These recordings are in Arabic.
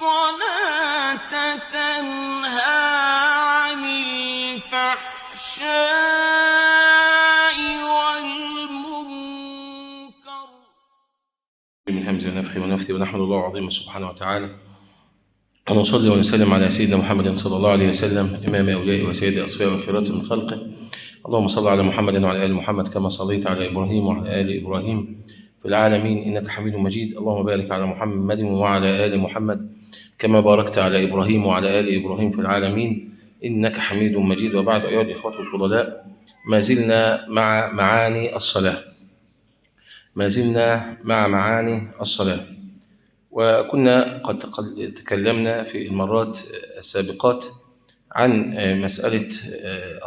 الصلاة تنهى عن الفحشاء والمنكر. من همزة ونفخه ونفثه. ونحمد الله العظيم سبحانه وتعالى ونصلي ونسلم على سيدنا محمد صلى الله عليه وسلم إمام أوليائه وسيد أصفياء وخيرات من خلقه. اللهم صل على محمد وعلى آل محمد كما صليت على إبراهيم وعلى آل إبراهيم في العالمين إنك حميد مجيد. اللهم بارك على محمد وعلى آل محمد كما باركت على إبراهيم وعلى آل إبراهيم في العالمين إنك حميد مجيد. وبعد، أيها الإخوة الفضلاء، ما زلنا مع معاني الصلاة. وكنا قد تكلمنا في المرات السابقات عن مسألة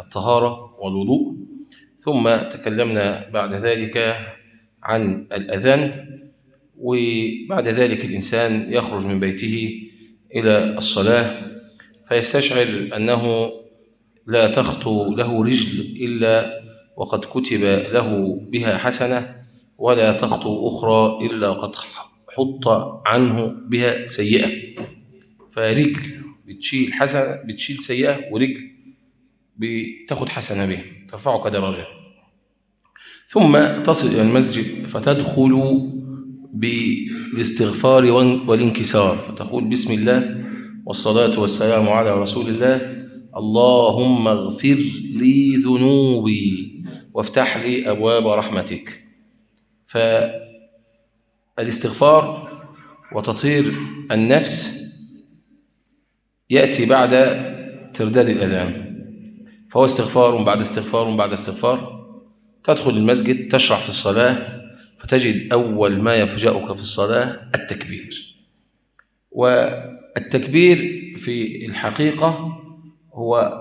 الطهارة والوضوء، ثم تكلمنا بعد ذلك عن الأذان، وبعد ذلك الإنسان يخرج من بيته إلى الصلاة فيستشعر أنه لا تخطو له رجل إلا وقد كتب له بها حسنة، ولا تخطو أخرى إلا وقد حط عنه بها سيئة. فرجل بتشيل حسنة، بتشيل سيئة، ورجل بتاخد حسنة بها ترفعك درجة. ثم تصل إلى المسجد فتدخل بالاستغفار والانكسار، فتقول بسم الله والصلاة والسلام على رسول الله، اللهم اغفر لي ذنوبي وافتح لي أبواب رحمتك. فالاستغفار وتطهير النفس يأتي بعد ترداد الأذان، فهو استغفار بعد استغفار بعد استغفار. تدخل المسجد تشرع في الصلاة فتجد أول ما يفجأك في الصلاة التكبير. والتكبير في الحقيقة هو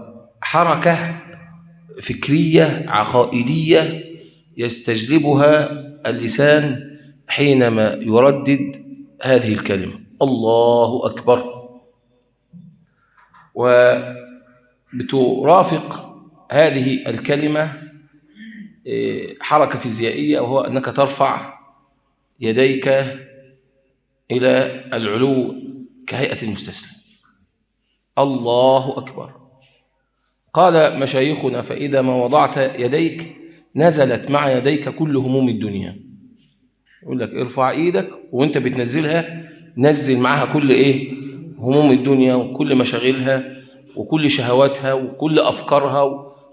حركة فكرية عقائدية يستجلبها اللسان حينما يردد هذه الكلمة الله أكبر، وبترافق هذه الكلمة حركة فيزيائية، وهو أنك ترفع يديك إلى العلو كهيئة المستسلم. الله أكبر. قال مشايخنا فإذا ما وضعت يديك نزلت مع يديك كل هموم الدنيا. يقول لك ارفع ايدك وانت بتنزلها نزل معها كل هموم الدنيا وكل مشاغلها وكل شهواتها وكل أفكارها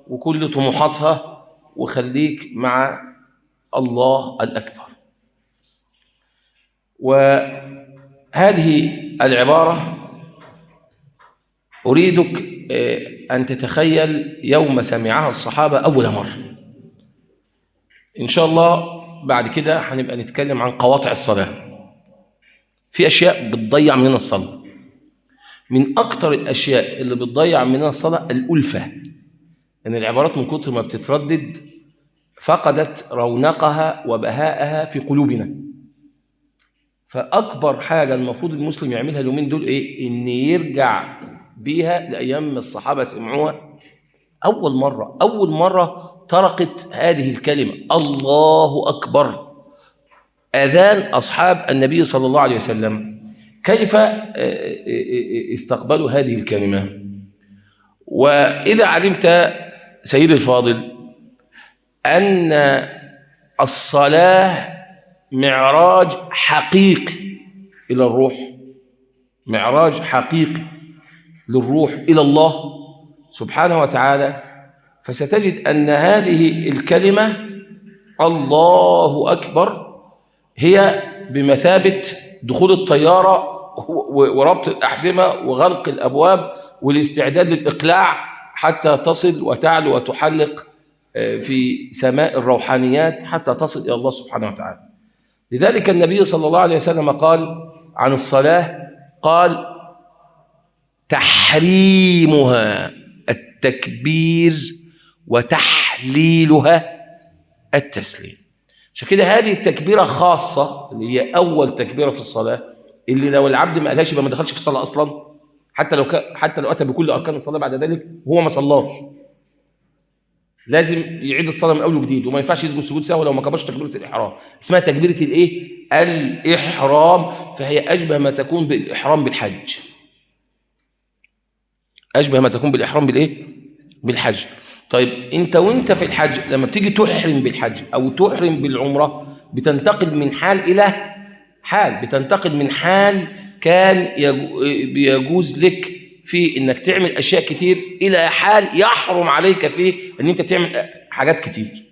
وكل طموحاتها، وخليك مع الله الأكبر. وهذه العبارة أريدك أن تتخيل يوم سمعها الصحابة أول مرة. إن شاء الله بعد كده هنبقى نتكلم عن قواطع الصلاة. في أشياء بتضيع مننا الصلاة. من أكتر الأشياء اللي بتضيع مننا الصلاة الألفة، إن العبارات من كتر ما بتتردد فقدت رونقها وبهاءها في قلوبنا. فأكبر حاجة المفروض المسلم يعملها اليومين دول إن يرجع بيها لأيام الصحابة سمعوها أول مرة طرقت هذه الكلمة الله أكبر، أذان أصحاب النبي صلى الله عليه وسلم. كيف استقبلوا هذه الكلمة؟ وإذا علمت سيد الفاضل أن الصلاة معراج حقيقي إلى الروح، معراج حقيقي للروح إلى الله سبحانه وتعالى، فستجد أن هذه الكلمة الله أكبر هي بمثابة دخول الطيارة وربط الأحزمة وغلق الأبواب والاستعداد للإقلاع حتى تصل وتعلو وتحلق في سماء الروحانيات حتى تصل إلى الله سبحانه وتعالى. لذلك النبي صلى الله عليه وسلم قال عن الصلاة، قال تحريمها التكبير وتحليلها التسليم. عشان كده هذه التكبيرة خاصة اللي هي أول تكبيرة في الصلاة، اللي لو العبد ما قالهاش يبقى ما دخلش في الصلاة أصلا، حتى لو أتى بكل أركان الصلاة بعد ذلك وهو ما صلاش، لازم يعيد الصلاة من أول وجديد، وما ينفعش يسجد سجود سهو لو ما كبرش تكبيرة الإحرام. اسمها تكبيرة الإحرام، فهي أشبه ما تكون بالإحرام بالحج. أشبه ما تكون بالإحرام بالإيه؟ بالحج. طيب أنت وأنت في الحج لما بتيجي تحرم بالحج أو تحرم بالعمرة بتنتقل من حال إلى حال، بتنتقل من حال كان بيجوز لك في إنك تعمل أشياء كتير إلى حال يحرم عليك فيه إن أنت تعمل حاجات كتير.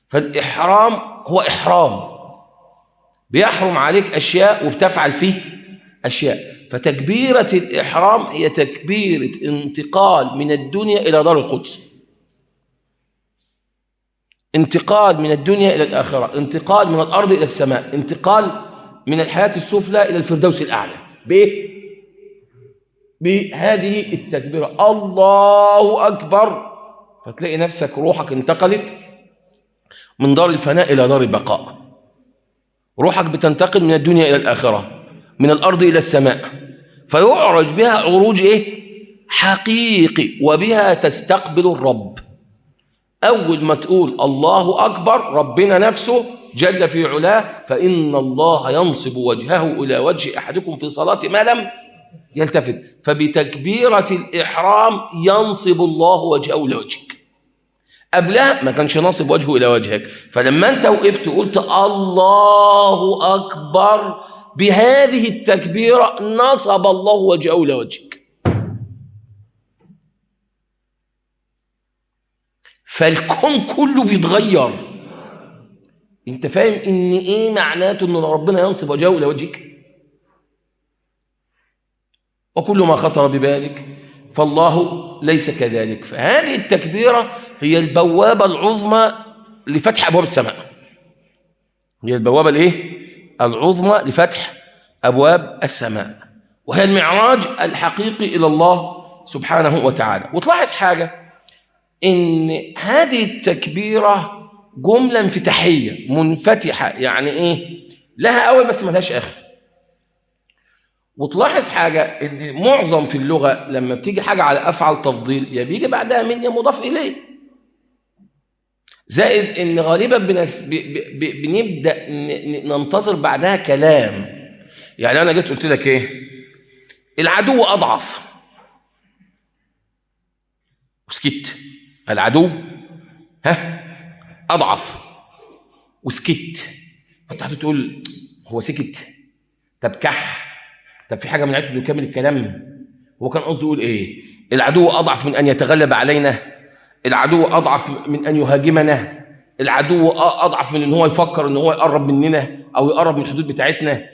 فالإحرام هو إحرام بيحرم عليك أشياء وبتفعل فيه أشياء. فتكبيرة الإحرام هي تكبيرة انتقال من الدنيا إلى دار القدس، انتقال من الدنيا إلى الآخرة، انتقال من الأرض إلى السماء، انتقال من الحياة السفلى إلى الفردوس الأعلى. بإيه؟ بهذه التكبيرة، الله أكبر، فتلاقي نفسك روحك انتقلت من دار الفناء إلى دار البقاء. روحك بتنتقل من الدنيا إلى الآخرة، من الأرض إلى السماء، فيعرج بها عروج إيه؟ حقيقي، وبها تستقبل الرب. أول ما تقول الله أكبر ربنا نفسه جل في علاه، فإن الله ينصب وجهه إلى وجه أحدكم في صلاة ما لم يلتفت. فبتكبيرة الإحرام ينصب الله وجهه إلى وجهك. قبلها ما كانش ناصب وجهه إلى وجهك، فلما أنت وقفت قلت الله أكبر بهذه التكبيرة نصب الله وجهه إلى وجهك. فالكون كله بيتغير. انت فاهم ان ايه معناته ان ربنا ينصب وجهه الى وجهك؟ وكل ما خطر ببالك فالله ليس كذلك. فهذه التكبيرة هي البوابة العظمى لفتح ابواب السماء. هي البوابة الايه؟ العظمى لفتح ابواب السماء، وهي المعراج الحقيقي الى الله سبحانه وتعالى. وتلاحظ حاجة، إن هذه التكبيرة جملة انفتاحية منفتحة، يعني إيه؟ لها أول بس ملهاش آخر. وتلاحظ حاجة، إن معظم في اللغة لما بتيجي حاجة على أفعل تفضيل يا بيجي بعدها من يا مضاف إليه، زائد إن غالبا بنبدأ ننتظر بعدها كلام. يعني أنا جيت قلت لك إيه؟ العدو أضعف وسكت. العدو أضعف وسكت. فأنت هتقول هو سكت؟ طب كح؟ طب في حاجة منعته إنه يكمل الكلام؟ هو كان قصده يقول إيه؟ العدو أضعف من أن يتغلب علينا، العدو أضعف من أن يهاجمنا، العدو أضعف من أن هو يفكر أن هو يقرب مننا أو يقرب من الحدود بتاعتنا،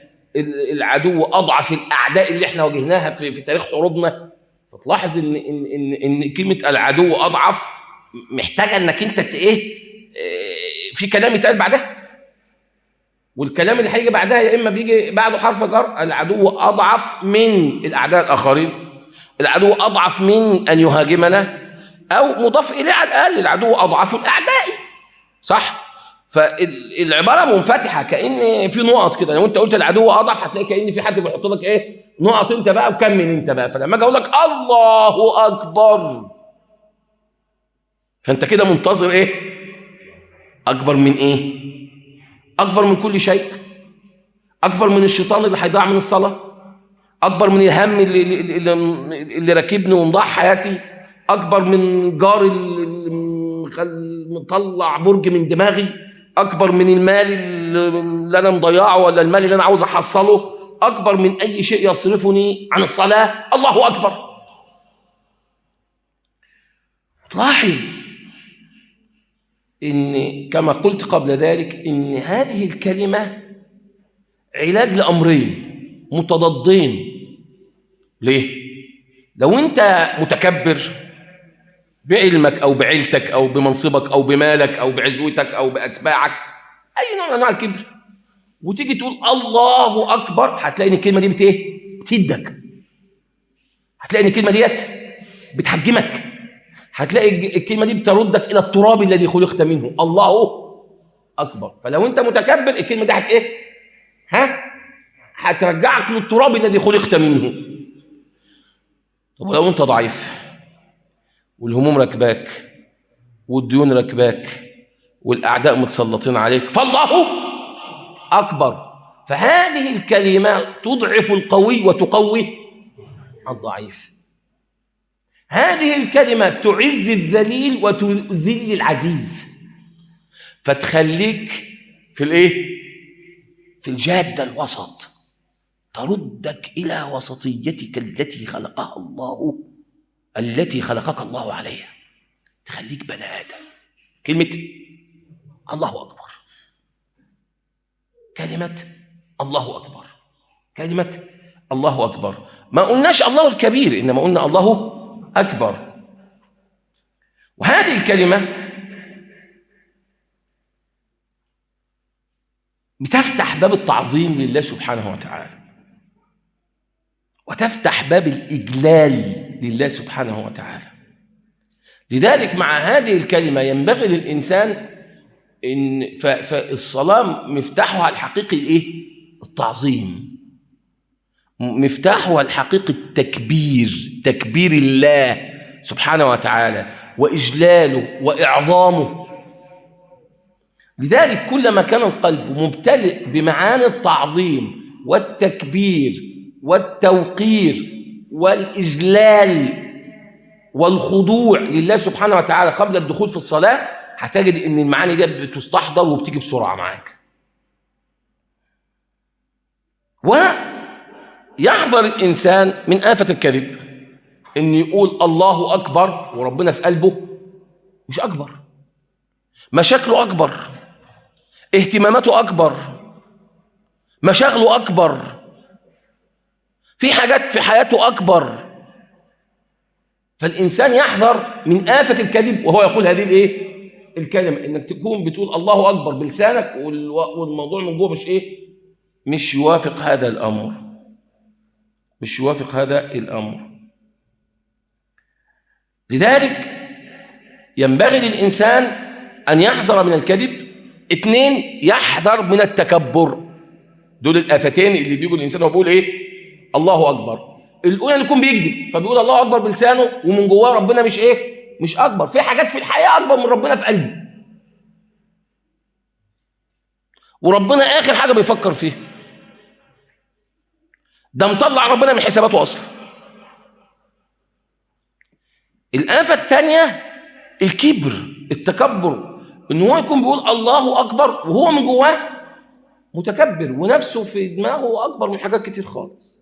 العدو أضعف الأعداء اللي إحنا واجهناها في تاريخ حروبنا. فتلاحظ إن كلمة العدو أضعف محتاجة إنك أنت إيه؟ في كلام يتقال بعدها، والكلام اللي هيجي بعدها يا إما بيجي بعده حرف جر، العدو أضعف من الأعداء الآخرين، العدو أضعف من أن يهاجمنا، أو مضاف إليه على الأقل العدو أضعف الأعداء. صح؟ فالعبارة منفتحة كأن في نقط كده. لو أنت قلت العدو أضعف هتلاقي كأن في حد بيحط لك إيه؟ نقط أنت بقى وكمل أنت بقى. فلما أجي أقول لك الله أكبر، فأنت كده منتظر إيه؟ أكبر من إيه؟ أكبر من كل شيء، أكبر من الشيطان اللي هيضيع من الصلاة، أكبر من الهم اللي راكبني ومضيع حياتي، أكبر من جار مطلع برج من دماغي، أكبر من المال اللي أنا مضيعه ولا المال اللي أنا عاوز أحصله، أكبر من أي شيء يصرفني عن الصلاة. الله أكبر. تلاحظ إن كما قلت قبل ذلك إن هذه الكلمة علاج لأمرين متضادين. ليه؟ لو أنت متكبر بعلمك أو بعيلتك أو بمنصبك أو بمالك أو بعزوتك أو بأتباعك، أي نوع من أنواع الكبر، وتيجي تقول الله أكبر، هتلاقي إن الكلمة دي بتهدك، هتلاقي إن الكلمة ديت بتحجمك، هتلاقي الكلمة دي بتردك إلى التراب الذي خلقت منه. الله أكبر. فلو أنت متكبر الكلمة دي هترجعك للتراب الذي خلقت منه. طب ولو أنت ضعيف والهموم ركباك والديون ركباك والأعداء متسلطين عليك، فالله أكبر. فهذه الكلمة تضعف القوي وتقوي الضعيف. هذه الكلمة تعز الذليل وتذل العزيز، فتخليك في الايه؟ في الجادة الوسط، تردك إلى وسطيتك التي خلقها الله، التي خلقك الله عليها، تخليك بني آدم. كلمة الله أكبر، كلمة الله أكبر، كلمة الله أكبر. ما قلناش الله الكبير، إنما قلنا الله أكبر. وهذه الكلمة بتفتح باب التعظيم لله سبحانه وتعالى، وتفتح باب الإجلال لله سبحانه وتعالى. لذلك مع هذه الكلمة ينبغي للإنسان إن فالصلاة مفتاحها الحقيقي إيه؟ التعظيم. مفتاحها الحقيقي التكبير، تكبير الله سبحانه وتعالى وإجلاله وإعظامه. لذلك كلما كان القلب ممتلئ بمعاني التعظيم والتكبير والتوقير والإجلال والخضوع لله سبحانه وتعالى قبل الدخول في الصلاة، هتجد ان المعاني دي بتستحضر وبتيجي بسرعة معاك. ويحذر الإنسان من آفة الكذب، ان يقول الله أكبر وربنا في قلبه مش أكبر، مشاكله أكبر، اهتماماته أكبر، مشاغله أكبر، في حاجات في حياته أكبر. فالإنسان يحذر من آفة الكذب وهو يقول هذه الإيه؟ الكلمة، إنك تكون بتقول الله أكبر بلسانك والموضوع من جوه مش إيه؟ مش يوافق هذا الأمر، مش يوافق هذا الأمر. لذلك ينبغي للإنسان أن يحذر من الكذب. 2، يحذر من التكبر. دول الآفتين اللي بيجوا الإنسان وبيقول إيه؟ الله أكبر. الأولى أن يكون بيكذب فبيقول الله أكبر بلسانه ومن جواه ربنا مش إيه؟ مش أكبر. في حاجات في الحياة أكبر من ربنا في قلبه، وربنا آخر حاجة بيفكر فيها، ده مطلع ربنا من حساباته أصلا. الآفة الثانية الكبر، التكبر، إن هو يكون بيقول الله أكبر وهو من جواه متكبر ونفسه في دماغه أكبر من حاجات كتير خالص.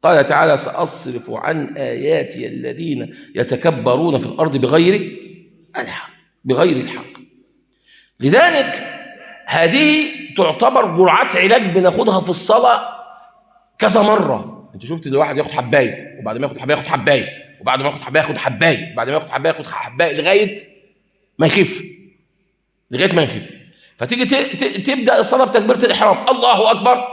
قال تعالى سأصرف عن آياتي الذين يتكبرون في الأرض بغير الحق، بغير الحق. لذلك هذه تعتبر جرعات علاج بناخدها في الصلاة كذا مرة. انت شفت الواحد ياخد حباية وبعد ما ياخد حباية ياخد حباية وبعد ما ياخد حباية ياخد حباية وبعد ما ياخد حباية ياخد حباية لغاية ما يخف، لغاية ما يخف. فتيجي تبدأ الصلاة بتكبيرة الإحرام الله أكبر،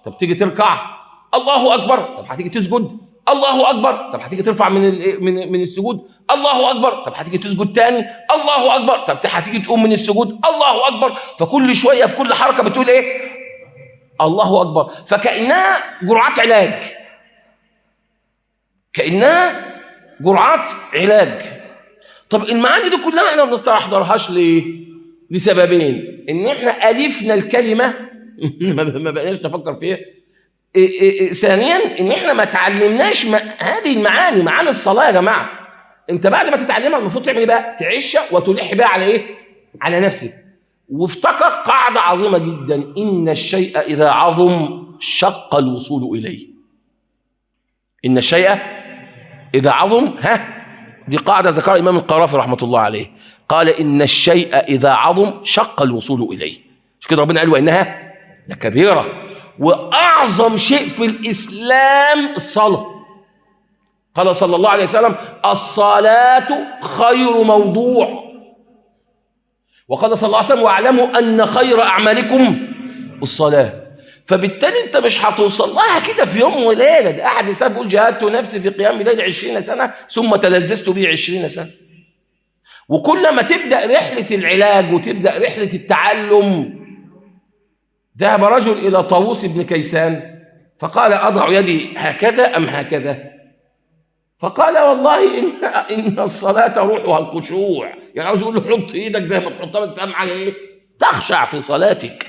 طب تيجي تركع الله أكبر، طب هتيجي تسجد الله أكبر، طب هتيجي ترفع من السجود الله أكبر، طب هتيجي تسجد تاني الله أكبر، طب هتيجي تقوم من السجود الله أكبر. فكل شوية في كل حركة بتقول إيه؟ الله أكبر. فكأنها جرعات علاج، كأنها جرعات علاج. طب المعاني دي كلها احنا ما بنستحضرهاش ليه؟ لسببين: ان احنا ألفنا الكلمة ما بقناش نفكر فيها. ثانيا ان احنا ما تعلمناش هذه المعاني، معاني الصلاة يا جماعة. انت بعد ما تتعلمها المفروض تعمل ايه بقى؟ تعيشها وتلح بقى على ايه؟ على نفسك. وافتكر قاعدة عظيمة جدا: ان الشيء اذا عظم شق الوصول اليه. ان الشيء اذا عظم، دي قاعدة ذكرها الإمام القرافي رحمة الله عليه، قال إن الشيء إذا عظم شق الوصول إليه. مش كده ربنا قال وإنها لكبيرة؟ وأعظم شيء في الإسلام الصلاة. قال صلى الله عليه وسلم: الصلاة خير موضوع. وقال صلى الله عليه وسلم: واعلموا أن خير أعمالكم الصلاة. فبالتالي انت مش هتوصل لها كده في يوم وليله. ده احد الناس بيقول: جاهدت نفسي في قيام الليل 20 سنه ثم تلذذت به 20 سنه. وكل ما تبدا رحله العلاج وتبدا رحله التعلم. ذهب رجل الى طاووس بن كيسان فقال: اضع يدي هكذا ام هكذا؟ فقال: والله ان الصلاه روحها الخشوع. يعني عاوز يقول له حط ايدك زي ما تحطها، بس اهم حاجه ايه؟ تخشع في صلاتك.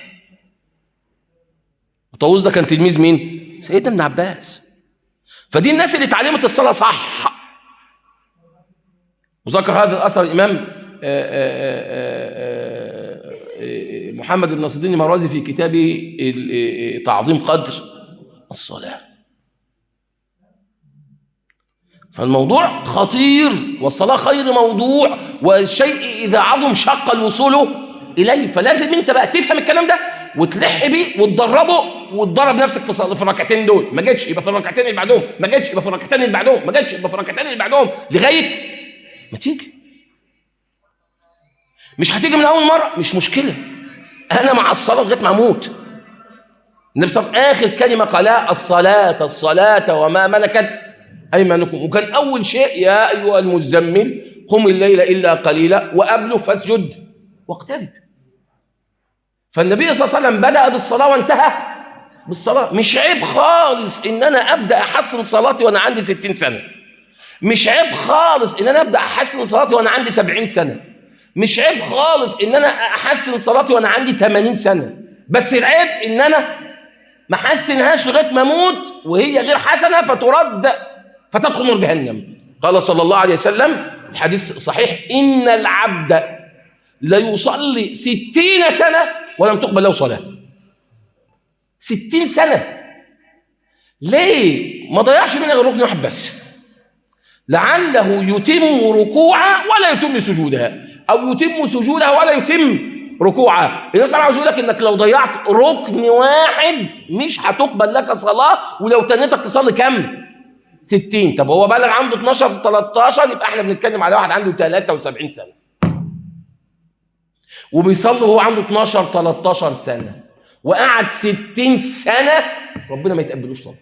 وطاووس ده كان تلميذ مين؟ سيدنا ابن عباس. فدي الناس اللي اتعلمت الصلاة صح. وذكر هذا الأثر الإمام محمد بن نصر الدين المروزي في كتابه تعظيم قدر الصلاة. فالموضوع خطير، والصلاة خير موضوع، والشيء إذا عظم شق الوصول إليه. فلازم أنت بقى تفهم الكلام ده وتلح بيه وتدربه وتدرب نفسك في الركعتين دول. ما جتش يبقى في الركعتين اللي بعدهم، ما جتش يبقى في الركعتين اللي بعدهم، ما جتش يبقى في الركعتين اللي بعدهم، لغاية ما تيجي. مش هتيجي من أول مرة، مش مشكلة، أنا مع الصلاة لغاية ما أموت. النبي صلى الله عليه وسلم آخر كلمة قالها الصلاة الصلاة وما ملكت أيمانكم. وكان أول شيء يا أيها المزمل قم الليل إلا قليلا وقبله فاسجد واقترب. فالنبي صلى الله عليه وسلم بدأ بالصلاة وانتهى بالصلاة. مش عيب خالص إن أنا أبدأ أحسن صلاتي وأنا عندي 60 سنة. مش عيب خالص إن أنا أبدأ أحسن صلاتي وأنا عندي 70 سنة. مش عيب خالص إن أنا أحسن صلاتي وأنا عندي 80 سنة. بس العيب إن أنا ما أحسنهاش لغاية ما أموت وهي غير حسنة فترد فتدخل نار جهنم. قال صلى الله عليه وسلم الحديث صحيح: إن العبد ليصلي 60 سنة ولم تقبل له صلاة. 60 سنة ليه؟ ما ضيعش منها غير ركن واحد بس، لعله يتم ركوعها ولا يتم سجودها، أو يتم سجودها ولا يتم ركوعها. الناس عاوز يقول لك إنك لو ضيعت ركن واحد مش هتقبل لك صلاة، ولو تنيتك تصلي كم؟ 60. طب هو بلغ عنده 12 13، يبقى احنا بنتكلم على واحد عنده 73 سنة وبيصلي وهو عنده 12 13 سنة وقعد 60 سنة، ربنا ما يتقبلوش صلاة.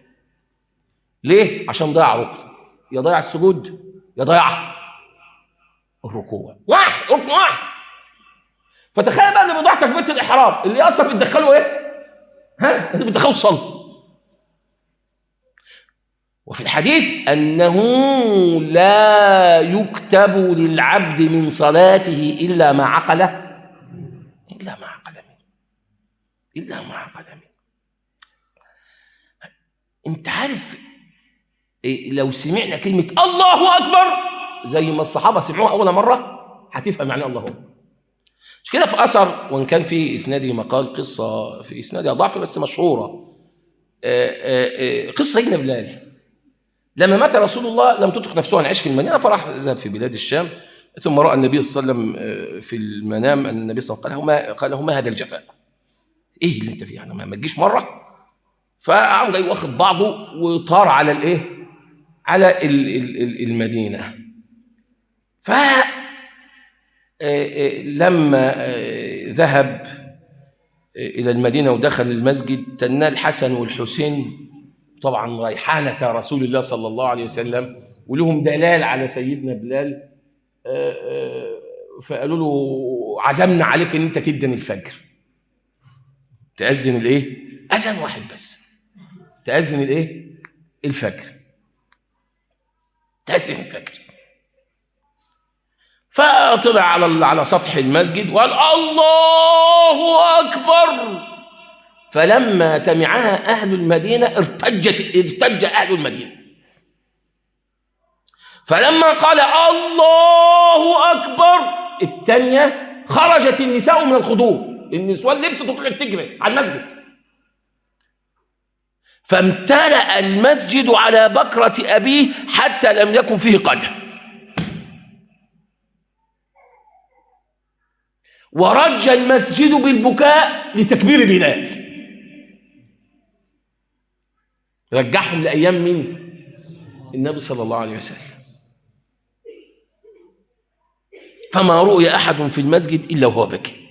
ليه؟ عشان ضيع ركن، يا ضيع السجود يا ضيع الركوع. واحد، ركن واحد. فتخيل بقى اللي بيضيع تكبيرة الإحرام، اللي أصلا بتدخله إيه؟ اللي بتدخله الصلاة. وفي الحديث أنه لا يكتب للعبد من صلاته إلا ما عقل منه. أنت عارف لو سمعنا كلمة الله أكبر زي ما الصحابة سمعوها أول مرة هتفهم معنى الله أكبر. مش كده في أثر، وإن كان في إسناده مقال، قصة في إسنادها ضعف بس مشهورة، قصة سيدنا بلال لما مات رسول الله لم تطلق نفسه أن يعيش في المدينة، فراح ذهب في بلاد الشام، ثم رأى النبي صلى الله عليه وسلم في المنام أن النبي صلى الله عليه وسلم قال له: ما هذا الجفاء؟ إيه اللي أنت فيه؟ يعني ما تجيش مرة؟ فقام جاي واخد بعضه وطار على الإيه؟ على المدينة. لما ذهب إلى المدينة ودخل المسجد تنال الحسن والحسين طبعا ريحانة رسول الله صلى الله عليه وسلم، ولهم دلال على سيدنا بلال، فقالوا له: عزمنا عليك ان انت تدن الفجر، تأذن الايه؟ أذان واحد بس، تأذن الايه؟ الفجر، تأذن الفجر. فطلع على سطح المسجد وقال: الله أكبر. فلما سمعها أهل المدينة ارتج أهل المدينة. فلما قال الله أكبر الثانية خرجت النساء من الخضوع، النسوان لبست وطلعت تجري على المسجد، فامتلأ المسجد على بكرة أبيه حتى لم يكن فيه قدم، ورج المسجد بالبكاء لتكبير بلال. رجعهم لأيام مين؟ النبي صلى الله عليه وسلم. فما رؤي أحد في المسجد إلا وهو بكي.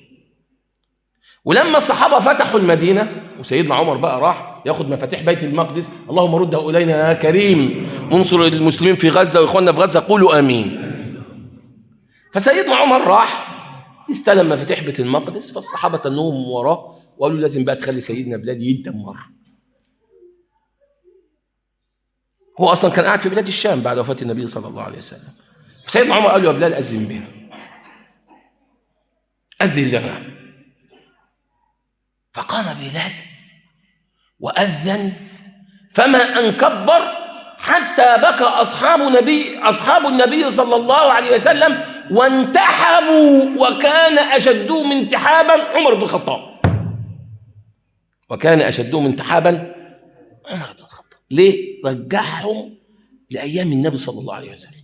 ولما الصحابة فتحوا المدينة وسيدنا عمر بقى راح ياخد مفاتيح بيت المقدس، اللهم رده إلينا يا كريم، انصر المسلمين في غزة وإخواننا في غزة، قولوا آمين. فسيدنا عمر راح استلم مفاتيح بيت المقدس، فالصحابة تنوهم وراه وقالوا لازم بقى تخلي سيدنا بلال يدمر. هو أصلا كان قاعد في بلاد الشام بعد وفاة النبي صلى الله عليه وسلم. سيدنا عمر قال له: يا بلال أذن بنا، أذن لنا. فقام بلال وأذن فما أن كبر حتى بكى أصحاب النبي صلى الله عليه وسلم وانتحبوا، وكان أشدهم انتحابا عمر بن الخطاب. وكان أشدهم انتحابا عمر بن الخطاب. ليه؟ رجعهم لأيام النبي صلى الله عليه وسلم.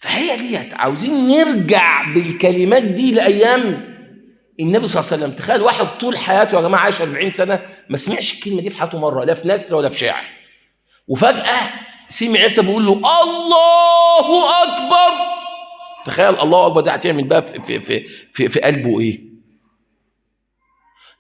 فهي ديت عاوزين نرجع بالكلمات دي لأيام النبي صلى الله عليه وسلم. تخيل واحد طول حياته يا جماعة عايش 40 سنة ما سمعش الكلمة دي في حياته مرة، لا في نثر ولا في شعر، وفجأة سمع نفسه بيقول له الله أكبر. تخيل الله أكبر ده هتعمل بقى في قلبه إيه؟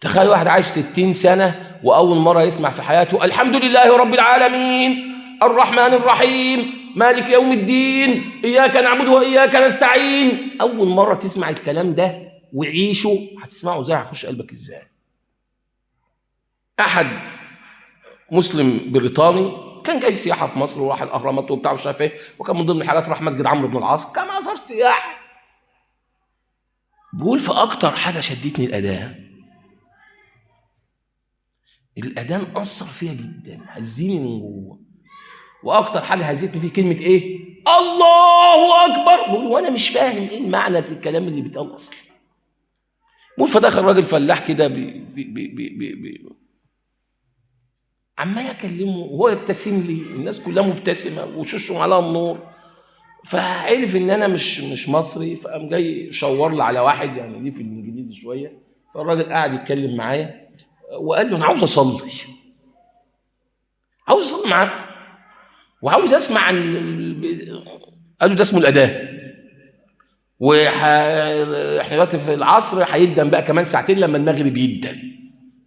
تخيل واحد عايش 60 سنة وأول مرة يسمع في حياته الحمد لله رب العالمين الرحمن الرحيم مالك يوم الدين إياك نعبد وإياك نستعين. أول مرة تسمع الكلام ده وعيشه، هتسمعه ازاي؟ هيخش قلبك ازاي؟ أحد مسلم بريطاني كان جاي سياحة في مصر وراح الأهرامات وبتاع ومش عارف إيه، وكان من ضمن الحاجات راح مسجد عمرو بن العاص كان مزار سياحي. بيقول في أكتر حاجة شدتني الأذان أثر فيها جدا، هزيني من جوه. وأكتر حاجة هزتني فيه كلمة إيه؟ الله أكبر. بيقول وأنا مش فاهم إيه معنى الكلام اللي بيتقال أصلا. بيقول فدخل راجل فلاح كده عمال اكلمه وهو يبتسم لي، الناس كلها مبتسمه وشوشهم على النور، فعرف ان انا مش مصري، فقام جاي شاور لي على واحد يعني ليه في الانجليزي شويه. فالراجل قاعد يتكلم معايا وقال له انا عاوز اصلي معاك وعاوز اسمع قال له ده اسمه الاذان، احنا دلوقتي في العصر هيدن بقى كمان ساعتين لما المغرب يدن.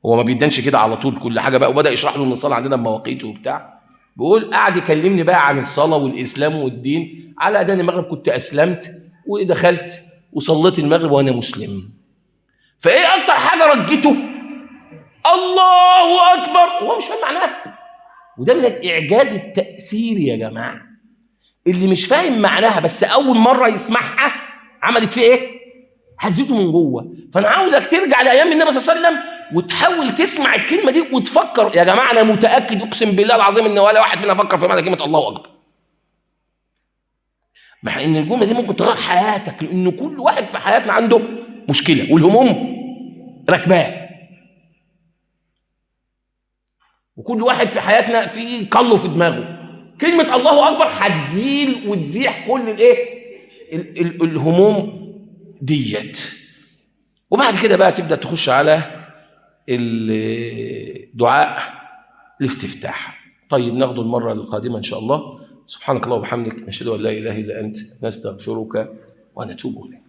هو ما بيدنش كده على طول كل حاجه بقى، وبدا يشرح له ان الصلاه عندنا بمواقيت وبتاع. بيقول قعد يكلمني بقى عن الصلاه والاسلام والدين. على اذان المغرب كنت اسلمت ودخلت وصليت المغرب وانا مسلم. فايه اكتر حاجه رجته؟ الله اكبر. هو مش فاهم معناها، وده من الاعجاز التاثيري يا جماعه. اللي مش فاهم معناها بس اول مره يسمعها عملت فيه ايه؟ هزته من جوه. فانا عاوزك ترجع لايام النبي صلى الله عليه وسلم وتحاول تسمع الكلمه دي وتفكر. يا جماعه انا متاكد اقسم بالله العظيم ان ولا واحد فينا فكر في معنى كلمه الله اكبر، مع ان الجمله دي ممكن تغير حياتك، لان كل واحد في حياتنا عنده مشكله والهموم راكباه، وكل واحد في حياتنا في قله في دماغه. كلمه الله اكبر هتزيل وتزيح كل الايه الهموم ديت. وبعد كده بقى تبدا تخش على الدعاء الاستفتاح. طيب ناخده المره القادمه ان شاء الله. سبحانك اللهم وبحمدك نشهد ان لا اله الا انت نستغفرك ونتوب اليك.